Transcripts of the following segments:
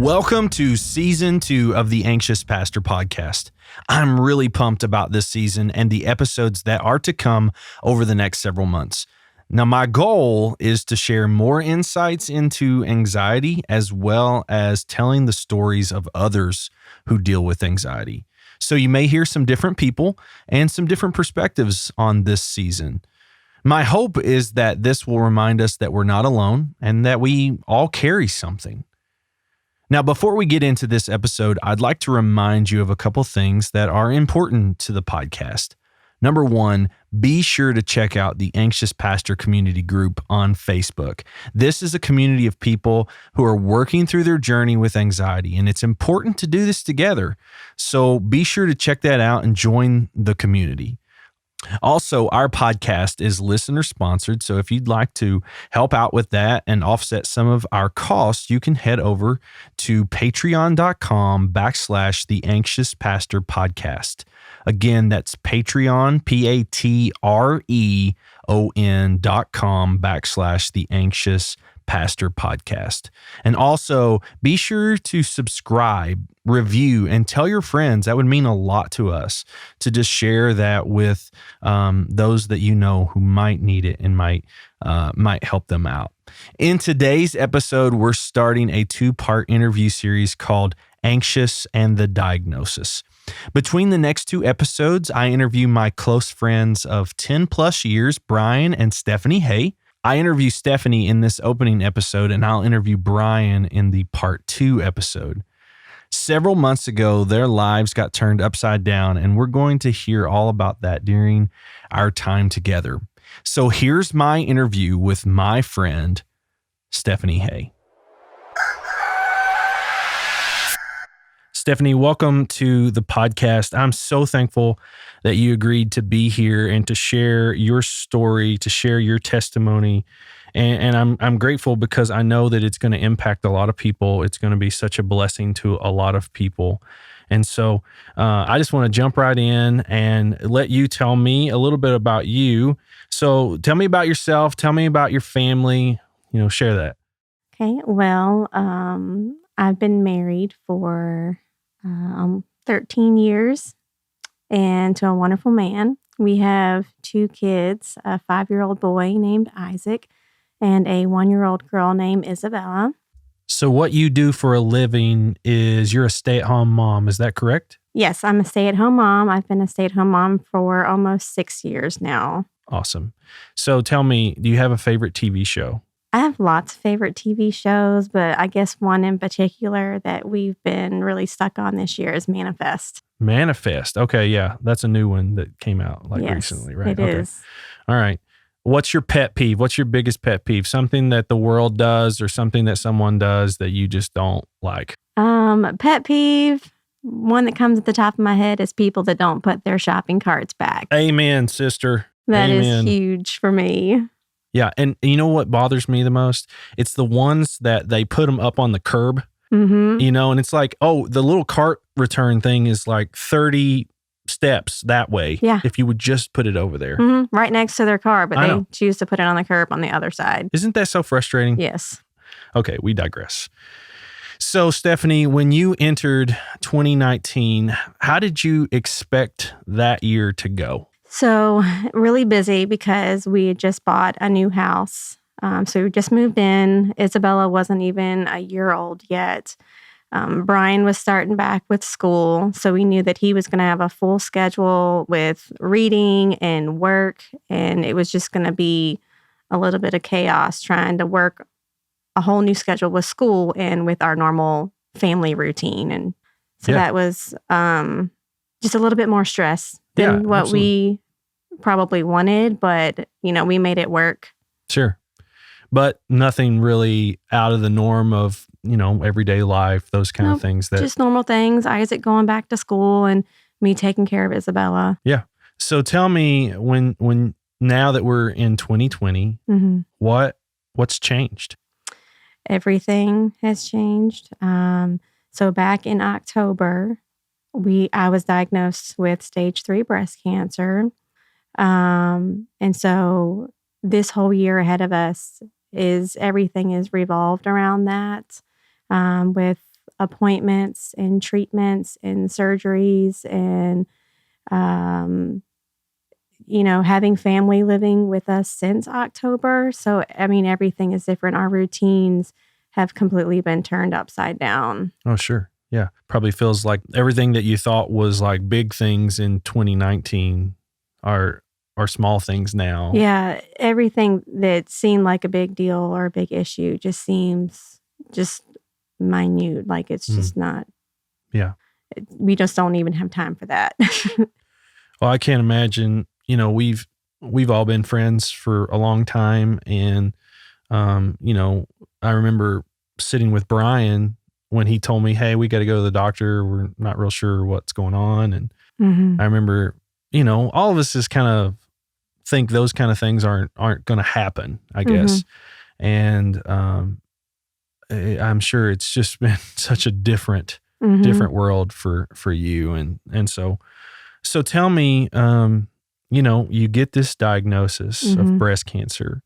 Welcome to Season 2 of the Anxious Pastor Podcast. I'm really pumped about this season and the episodes that are to come over the next several months. Now, my goal is to share more insights into anxiety as well as telling the stories of others who deal with anxiety. So you may hear some different people and some different perspectives on this season. My hope is that this will remind us that we're not alone and that we all carry something. Now, before we get into this episode, I'd like to remind you of a couple things that are important to the podcast. Number one, be sure to check out the Anxious Pastor Community Group on Facebook. This is a community of people who are working through their journey with anxiety, and it's important to do this together. So be sure to check that out and join the community. Also, our podcast is listener sponsored, so if you'd like to help out with that and offset some of our costs, you can head over to patreon.com/the Anxious Pastor Podcast. Again, that's Patreon, patreon.com/the Anxious Pastor Podcast. And also be sure to subscribe, review, and tell your friends. That would mean a lot to us to just share that with those that you know who might need it and might help them out. In today's episode, we're starting a 2-part interview series called Anxious and the Diagnosis. Between the next 2 episodes, I interview my close friends of 10 plus years, Bryan and Stephanie Hay. I interview Stephanie in this opening episode, and I'll interview Bryan in the part 2 episode. Several months ago, their lives got turned upside down, and we're going to hear all about that during our time together. So here's my interview with my friend, Stephanie Hay. Stephanie, welcome to the podcast. I'm so thankful that you agreed to be here and to share your story, to share your testimony. And I'm grateful because I know that it's going to impact a lot of people. It's going to be such a blessing to a lot of people. And so I just want to jump right in and let you tell me a little bit about you. So tell me about yourself. Tell me about your family. Share that. Okay. Well, I've been married for 13 years and to a wonderful man. We have 2 kids, a 5-year-old boy named Isaac and a 1-year-old girl named Isabella. So what you do for a living is you're a stay-at-home mom. Is that correct? Yes, I'm a stay-at-home mom. I've been a stay-at-home mom for almost 6 years now. Awesome. So tell me, do you have a favorite TV show? I have lots of favorite TV shows, but I guess one in particular that we've been really stuck on this year is Manifest. Manifest. Okay, yeah. That's a new one that came out recently, right? It is. All right. What's your pet peeve? What's your biggest pet peeve? Something that the world does or something that someone does that you just don't like? Pet peeve, one that comes at the top of my head is people that don't put their shopping carts back. Amen, sister. That Amen. is huge for me. Yeah, and you know what bothers me the most? It's the ones that they put them up on the curb, and it's like, oh, the little cart return thing is like 30 steps that way. Yeah. If you would just put it over there. Right next to their car, but I they know. choose to put it on the curb on the other side. Isn't that so frustrating? Yes. Okay, we digress. So, Stephanie, when you entered 2019, how did you expect that year to go? So really busy because we had just bought a new house. So we just moved in. Isabella wasn't even a year old yet. Bryan was starting back with school. So we knew that he was going to have a full schedule with reading and work. And it was just going to be a little bit of chaos trying to work a whole new schedule with school and with our normal family routine. And so that was just a little bit more stress than what we probably wanted, but we made it work. Sure. But nothing really out of the norm of, everyday life, those kind of things. Just normal things. Isaac going back to school and me taking care of Isabella. Yeah. So tell me when now that we're in 2020, what's changed? Everything has changed. So back in October, I was diagnosed with stage 3 breast cancer. And so this whole year ahead of us everything is revolved around that, with appointments and treatments and surgeries and, um, having family living with us since October. So, I mean, everything is different. Our routines have completely been turned upside down. Oh, sure. Yeah. Probably feels like everything that you thought was like big things in 2019 are small things now. Yeah, everything that seemed like a big deal or a big issue just seems just minute. Like it's just not. Yeah. We just don't even have time for that. Well, I can't imagine, we've all been friends for a long time. And, I remember sitting with Bryan when he told me, hey, we got to go to the doctor. We're not real sure what's going on. And Mhm. I remember, all of us is kind of think those kind of things aren't going to happen, I guess. And, I'm sure it's just been such a different world for you. And so tell me, you get this diagnosis of breast cancer.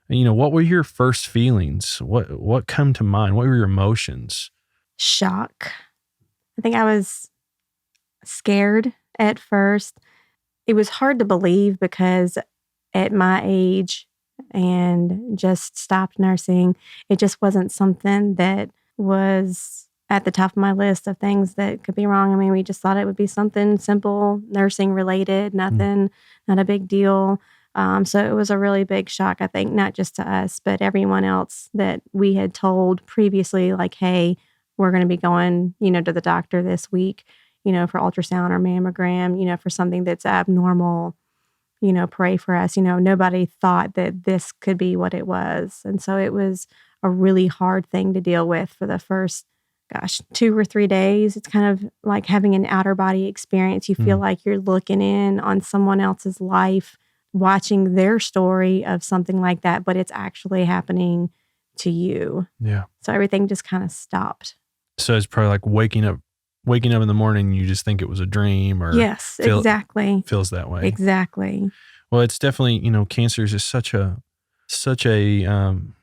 What were your first feelings? What come to mind? What were your emotions? Shock. I think I was scared at first. It was hard to believe because at my age and just stopped nursing, it just wasn't something that was at the top of my list of things that could be wrong. I mean, we just thought it would be something simple, nursing related, nothing, not a big deal. So it was a really big shock, I think, not just to us, but everyone else that we had told previously, like, hey, we're going to be going, to the doctor this week, for ultrasound or mammogram, for something that's abnormal, pray for us. Nobody thought that this could be what it was. And so it was a really hard thing to deal with for the first, 2 or 3 days. It's kind of like having an outer body experience. You feel like you're looking in on someone else's life, watching their story of something like that, but it's actually happening to you. Yeah. So everything just kind of stopped. So it's probably like waking up in the morning and you just think it was a dream or yes, exactly. Feels that way. Exactly. Well, it's definitely, cancer is just such a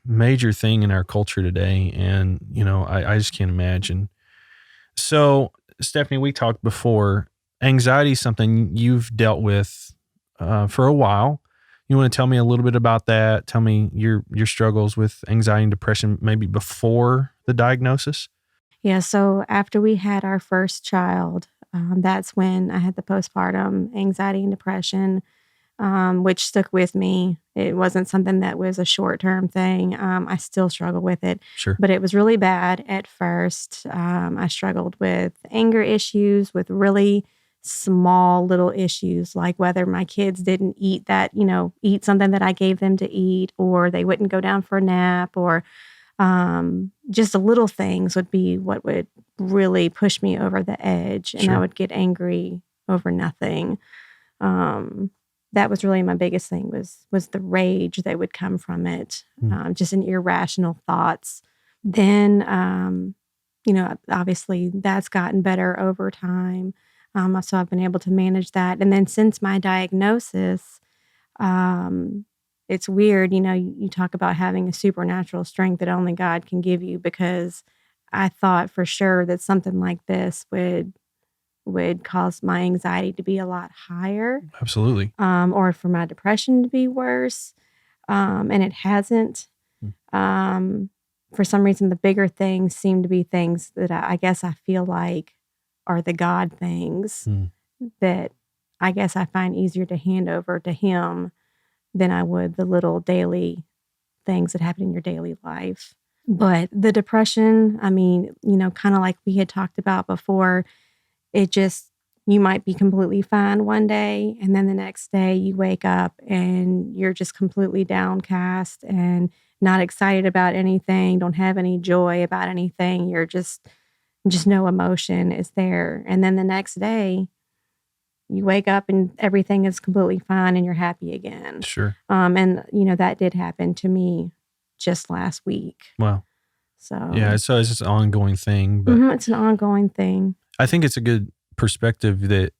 major thing in our culture today. And, I just can't imagine. So Stephanie, we talked before, anxiety is something you've dealt with for a while. You want to tell me a little bit about that? Tell me your struggles with anxiety and depression, maybe before the diagnosis. Yeah, so after we had our first child, that's when I had the postpartum anxiety and depression, which stuck with me. It wasn't something that was a short-term thing. I still struggle with it, Sure. but it was really bad at first. I struggled with anger issues, with really small little issues, like whether my kids didn't eat eat something that I gave them to eat, or they wouldn't go down for a nap, or just the little things would be what would really push me over the edge. And Sure. I would get angry over nothing. That was really my biggest thing was the rage that would come from it. Just an irrational thoughts. Then, obviously that's gotten better over time. So I've been able to manage that. And then since my diagnosis, it's weird, you talk about having a supernatural strength that only God can give you, because I thought for sure that something like this would cause my anxiety to be a lot higher. Absolutely. Or for my depression to be worse. And it hasn't. For some reason, the bigger things seem to be things that I guess I feel like are the God things that I guess I find easier to hand over to Him than I would the little daily things that happen in your daily life. But the depression, I mean, kind of like we had talked about before, you might be completely fine one day, and then the next day you wake up and you're just completely downcast and not excited about anything, don't have any joy about anything. You're just no emotion is there. And then the next day you wake up and everything is completely fine and you're happy again. Sure. And that did happen to me just last week. Wow. So yeah, it's just an ongoing thing, but it's an ongoing thing. I think it's a good perspective that,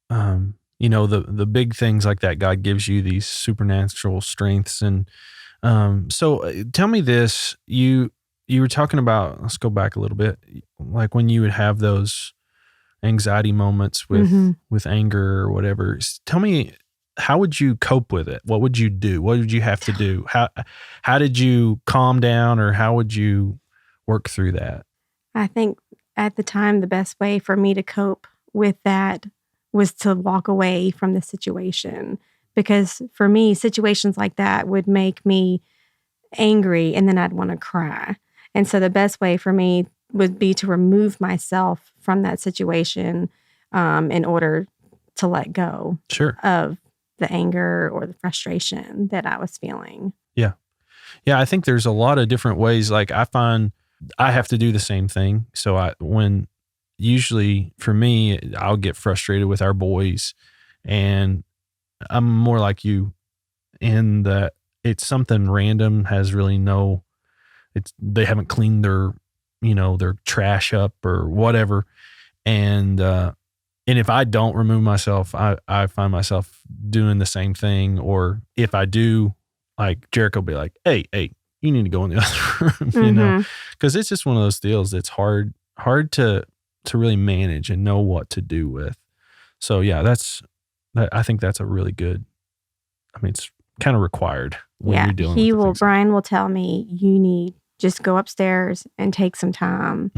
the big things like that, God gives you these supernatural strengths. And so tell me this, you you were talking about, let's go back a little bit, like when you would have those anxiety moments with anger or whatever. Tell me, how would you cope with it? What would you do? What would you have to do? How did you calm down, or how would you work through that? I think at the time, the best way for me to cope with that was to walk away from the situation. Because for me, situations like that would make me angry and then I'd want to cry. And so the best way for me would be to remove myself from that situation in order to let go of the anger or the frustration that I was feeling. Yeah. Yeah. I think there's a lot of different ways. Like I find I have to do the same thing. So usually for me, I'll get frustrated with our boys, and I'm more like you in that it's something random, has really they haven't cleaned their trash up or whatever. And if I don't remove myself, I find myself doing the same thing. Or if I do, like Jericho will be like, hey, you need to go in the other room, because it's just one of those deals that's hard to really manage and know what to do with. So yeah, I think that's a really good, it's kind of required when you're dealing with Bryan will tell me, you need just go upstairs and take some time.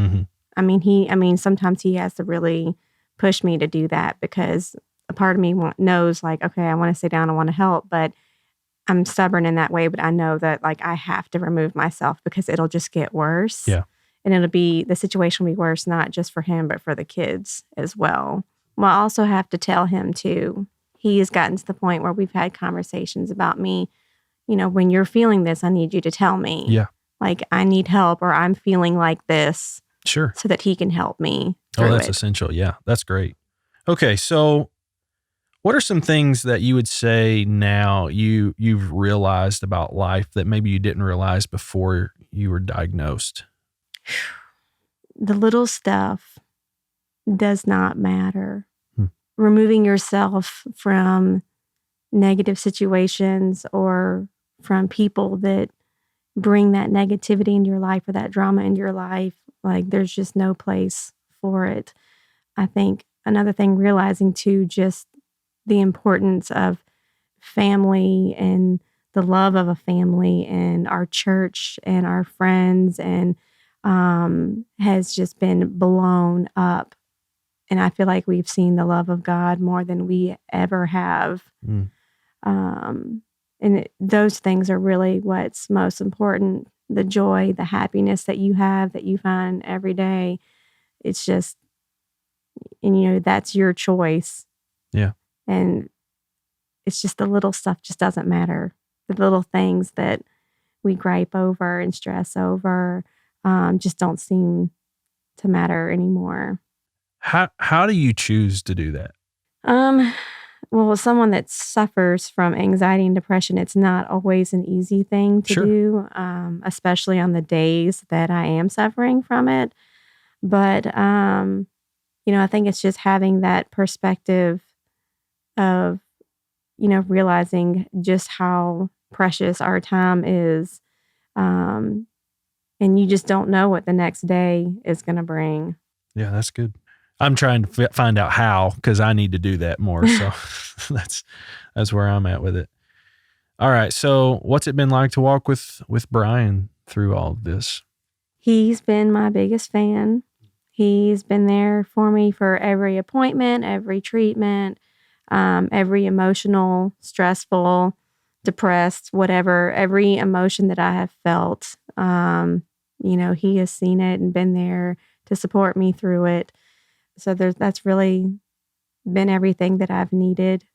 Sometimes he has to really push me to do that, because a part of me knows like, okay, I want to sit down, I want to help, but I'm stubborn in that way. But I know that like I have to remove myself because it'll just get worse. Yeah. And the situation will be worse, not just for him, but for the kids as well. Well, I also have to tell him too, he has gotten to the point where we've had conversations about me, when you're feeling this, I need you to tell me. Yeah. Like I need help, or I'm feeling like this. Sure. So that he can help me. Oh, that's essential. Yeah, that's great. Okay, so what are some things that you would say now you've realized about life that maybe you didn't realize before you were diagnosed? The little stuff does not matter. Removing yourself from negative situations or from people that bring that negativity into your life or that drama into your life, like there's just no place for it. I think another thing, realizing too, just the importance of family and the love of a family and our church and our friends, and has just been blown up. And I feel like we've seen the love of God more than we ever have. Those things are really what's most important. The joy, the happiness that you have, that you find every day. It's just, and that's your choice. Yeah. And it's just the little stuff just doesn't matter. The little things that we gripe over and stress over just don't seem to matter anymore. How do you choose to do that? Well, as someone that suffers from anxiety and depression, it's not always an easy thing to do, especially on the days that I am suffering from it. But, I think it's just having that perspective of, realizing just how precious our time is. And you just don't know what the next day is going to bring. Yeah, that's good. I'm trying to find out how, because I need to do that more. So that's where I'm at with it. All right. So what's it been like to walk with Bryan through all of this? He's been my biggest fan. He's been there for me for every appointment, every treatment, every emotional, stressful, depressed, whatever, every emotion that I have felt. He has seen it and been there to support me through it. So that's really been everything that I've needed.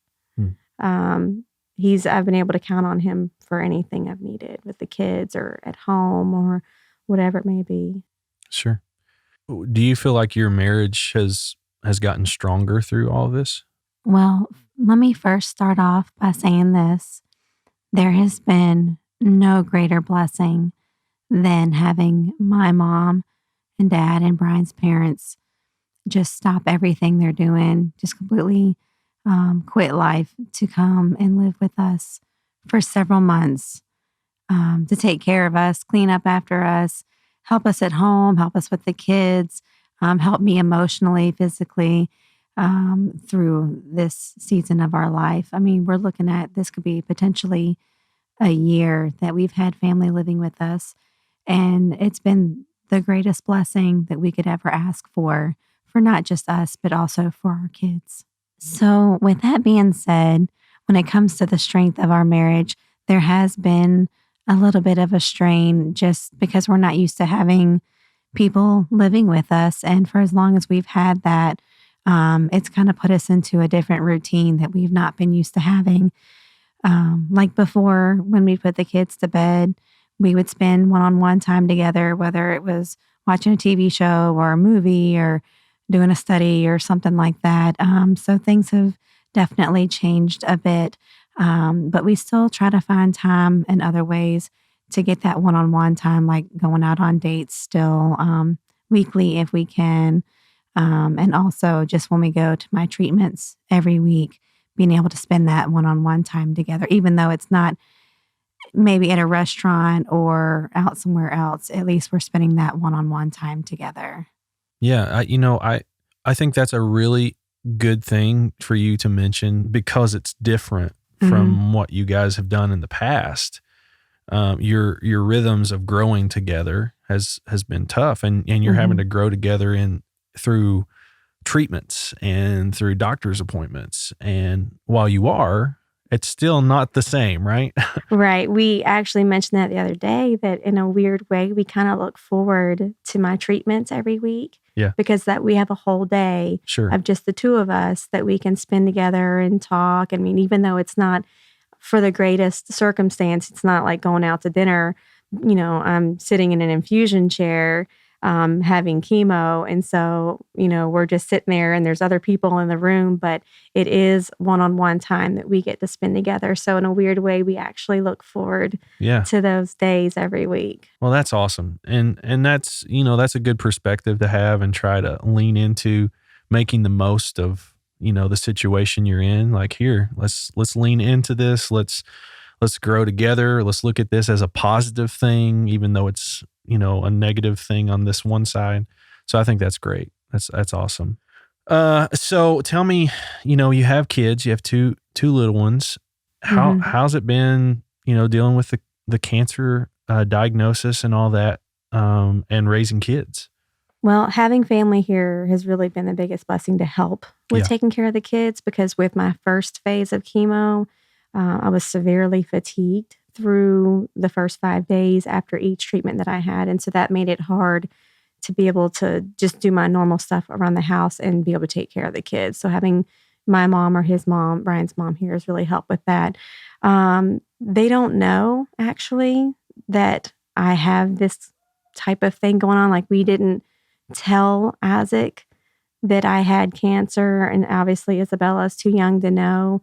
I've been able to count on him for anything I've needed with the kids or at home or whatever it may be. Sure. Do you feel like your marriage has gotten stronger through all this? Well, let me first start off by saying this. There has been no greater blessing than having my mom and dad and Bryan's parents just stop everything they're doing, just completely quit life to come and live with us for several months, to take care of us, clean up after us, help us at home, help us with the kids, help me emotionally, physically through this season of our life. I mean, we're looking at this could be potentially a year that we've had family living with us. And it's been the greatest blessing that we could ever ask for not just us, but also for our kids. So, with that being said, when it comes to the strength of our marriage, there has been a little bit of a strain just because we're not used to having people living with us. And for as long as we've had that, it's kind of put us into a different routine that we've not been used to having. Like before, when we put the kids to bed, we would spend one-on-one time together, whether it was watching a TV show or a movie or doing a study or something like that. So things have definitely changed a bit, but we still try to find time in other ways to get that one-on-one time, like going out on dates still weekly if we can. And also just when we go to my treatments every week, being able to spend that one-on-one time together, even though it's not maybe at a restaurant or out somewhere else, at least we're spending that one-on-one time together. Yeah, I think that's a really good thing for you to mention because it's different from what you guys have done in the past. Your rhythms of growing together has been tough, and you're having to grow together through treatments and through doctor's appointments. And while you are, it's still not the same, right? Right. We actually mentioned that the other day that in a weird way, we kind of look forward to my treatments every week. Yeah. Because that we have a whole day of just the two of us that we can spend together and talk. I mean, even though it's not for the greatest circumstance, it's not like going out to dinner. I'm sitting in an infusion chair having chemo. And so, we're just sitting there and there's other people in the room, but it is one-on-one time that we get to spend together. So in a weird way, we actually look forward to those days every week. Well, that's awesome. And that's, that's a good perspective to have and try to lean into making the most of, the situation you're in. Like, here, let's lean into this. Let's grow together. Let's look at this as a positive thing, even though it's, a negative thing on this one side. So I think that's great. That's awesome. So tell me, you have kids, you have two little ones. How's it been, dealing with the cancer diagnosis and all that, and raising kids? Well, having family here has really been the biggest blessing to help with taking care of the kids, because with my first phase of chemo, I was severely fatigued through the first 5 days after each treatment that I had. And so that made it hard to be able to just do my normal stuff around the house and be able to take care of the kids. So having my mom or his mom, Brian's mom here, has really helped with that. They don't know actually that I have this type of thing going on. Like, we didn't tell Isaac that I had cancer, and obviously Isabella is too young to know.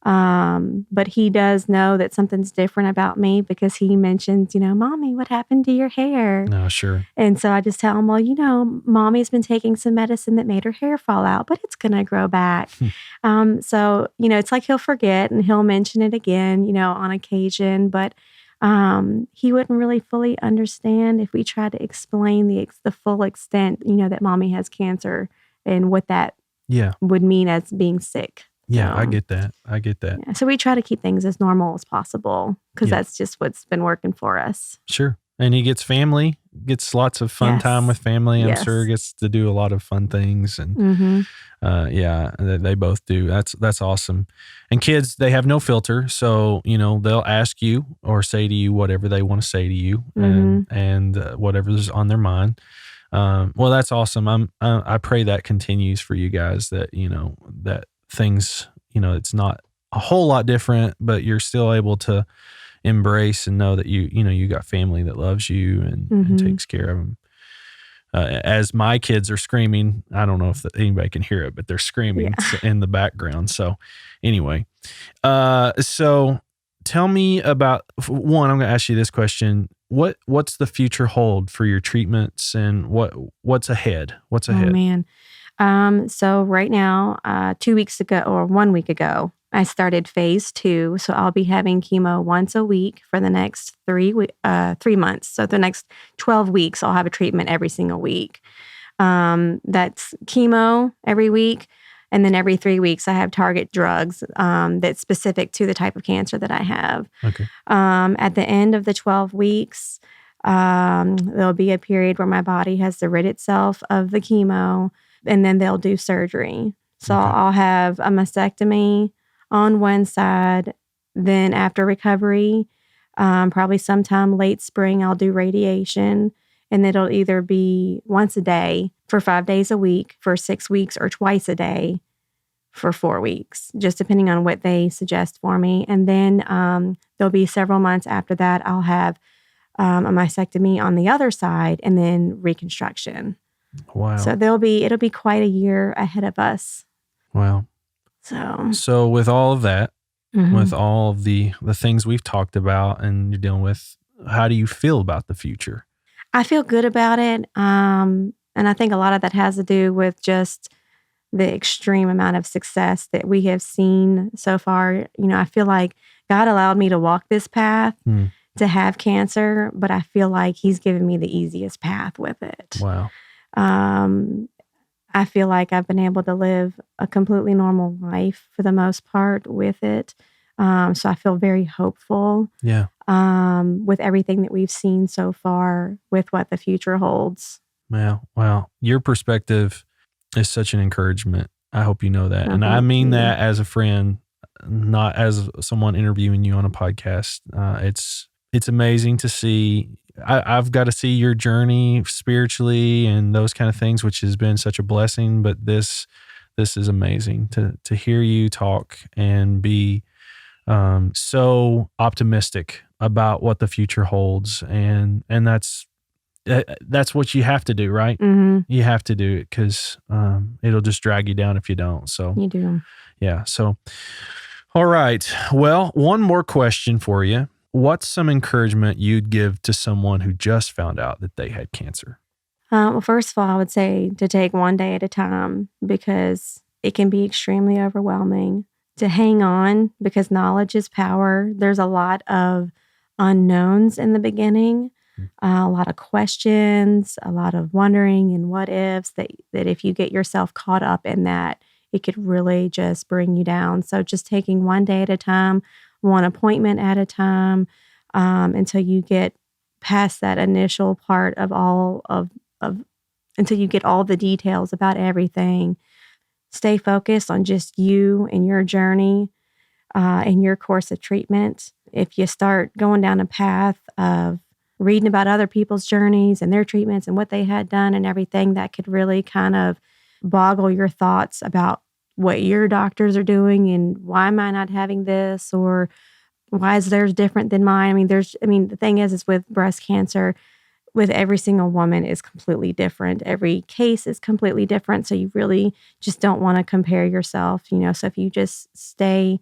But he does know that something's different about me because he mentions, Mommy, what happened to your hair? No, sure. And so I just tell him, well, Mommy's been taking some medicine that made her hair fall out, but it's going to grow back. So, it's like he'll forget and he'll mention it again, on occasion, but he wouldn't really fully understand if we tried to explain the full extent, that Mommy has cancer and what that would mean as being sick. Yeah, So, I get that. yeah, so we try to keep things as normal as possible because that's just what's been working for us. Sure. And he gets family, gets lots of fun time with family. I'm sure gets to do a lot of fun things. And they both do. That's awesome. And kids, they have no filter. So, they'll ask you or say to you whatever they want to say to you and whatever's on their mind. Well, that's awesome. I pray that continues for you guys, that, that things, it's not a whole lot different, but you're still able to embrace and know that you got family that loves you and takes care of them. As my kids are screaming, I don't know if anybody can hear it, but they're screaming in the background. So anyway, so tell me about one. I'm going to ask you this question. What's the future hold for your treatments, and what's ahead? What's ahead? Oh man. So right now, 2 weeks ago or 1 week ago, I started phase 2, so I'll be having chemo once a week for the next 3 months. So the next 12 weeks, I'll have a treatment every single week. That's chemo every week. And then every 3 weeks, I have target drugs that's specific to the type of cancer that I have. Okay. At the end of the 12 weeks, there'll be a period where my body has to rid itself of the chemo, and then they'll do surgery. So Okay. I'll have a mastectomy on one side. Then after recovery, probably sometime late spring, I'll do radiation. And it'll either be once a day for 5 days a week for 6 weeks, or twice a day for 4 weeks, just depending on what they suggest for me. And then there'll be several months after that, I'll have a mastectomy on the other side, and then reconstruction. Wow. So it'll be quite a year ahead of us. Wow. So with all of that, with all of the things we've talked about and you're dealing with, how do you feel about the future? I feel good about it. And I think a lot of that has to do with just the extreme amount of success that we have seen so far. I feel like God allowed me to walk this path to have cancer, but I feel like He's given me the easiest path with it. Wow. I feel like I've been able to live a completely normal life for the most part with it. So I feel very hopeful. Yeah. With everything that we've seen so far with what the future holds. Wow. Your perspective is such an encouragement. I hope you know that. And I mean that as a friend, not as someone interviewing you on a podcast. It's amazing to see. I've got to see your journey spiritually and those kind of things, which has been such a blessing. But this is amazing to hear you talk and be so optimistic about what the future holds, and that's what you have to do, right? Mm-hmm. You have to do it because it'll just drag you down if you don't. So You do. yeah. So all right. Well, one more question for you. What's some encouragement you'd give to someone who just found out that they had cancer? Well, first of all, I would say to take one day at a time, because it can be extremely overwhelming. To hang on, because knowledge is power. There's a lot of unknowns in the beginning, a lot of questions, a lot of wondering and what ifs that if you get yourself caught up in that, it could really just bring you down. So just taking one day at a time, one appointment at a time, until you get past that initial part of until you get all the details about everything. Stay focused on just you and your journey and your course of treatment. If you start going down a path of reading about other people's journeys and their treatments and what they had done and everything, that could really kind of boggle your thoughts about what your doctors are doing and why am I not having this, or why is theirs different than mine? The thing is with breast cancer, with every single woman is completely different. Every case is completely different. So you really just don't want to compare yourself, So if you just stay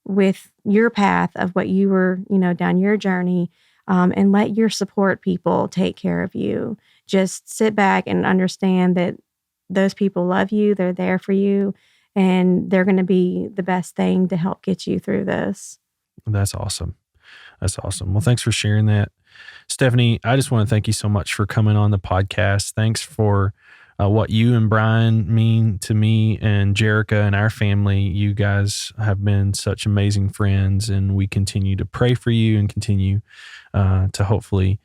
with your path of what you were, down your journey, and let your support people take care of you. Just sit back and understand that those people love you. They're there for you, and they're going to be the best thing to help get you through this. That's awesome. Well, thanks for sharing that. Stephanie, I just want to thank you so much for coming on the podcast. Thanks for what you and Bryan mean to me and Jerica and our family. You guys have been such amazing friends, and we continue to pray for you and continue to hopefully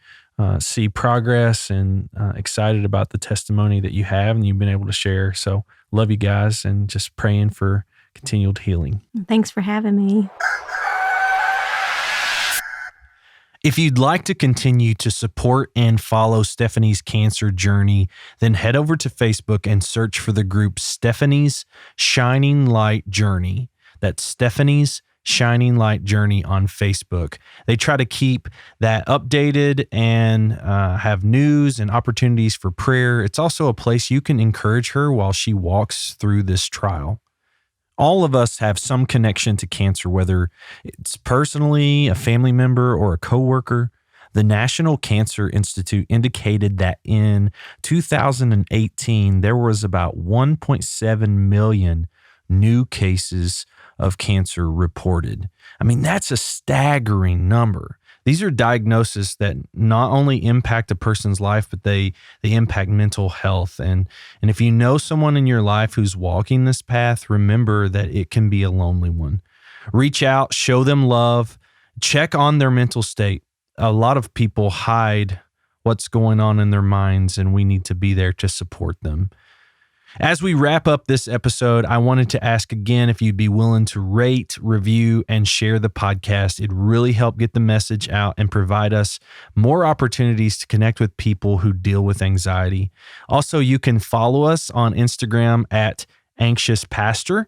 see progress, and excited about the testimony that you have and you've been able to share. So love you guys, and just praying for continued healing. Thanks for having me. If you'd like to continue to support and follow Stephanie's cancer journey, then head over to Facebook and search for the group Stephanie's Shining Light Journey. That's Stephanie's Shining Light Journey on Facebook. They try to keep that updated and have news and opportunities for prayer. It's also a place you can encourage her while she walks through this trial. All of us have some connection to cancer, whether it's personally, a family member, or a coworker. The National Cancer Institute indicated that in 2018, there was about 1.7 million new cases of cancer reported. I mean, that's a staggering number. These are diagnoses that not only impact a person's life, but they impact mental health. And if you know someone in your life who's walking this path, remember that it can be a lonely one. Reach out, show them love, check on their mental state. A lot of people hide what's going on in their minds, and we need to be there to support them. As we wrap up this episode, I wanted to ask again if you'd be willing to rate, review, and share the podcast. It'd really help get the message out and provide us more opportunities to connect with people who deal with anxiety. Also, you can follow us on Instagram at Anxious Pastor,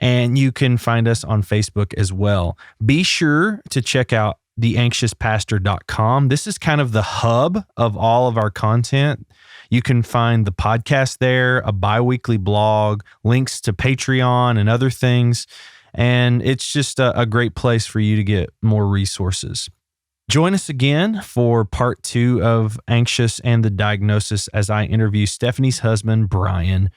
and you can find us on Facebook as well. Be sure to check out theanxiouspastor.com. This is kind of the hub of all of our content. You can find the podcast there, a bi-weekly blog, links to Patreon and other things. And it's just a great place for you to get more resources. Join us again for part 2 of Anxious and the Diagnosis as I interview Stephanie's husband, Bryan.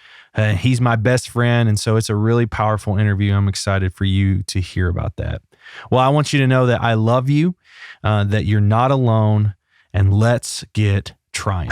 He's my best friend, and so it's a really powerful interview. I'm excited for you to hear about that. Well, I want you to know that I love you, that you're not alone, and let's get trying.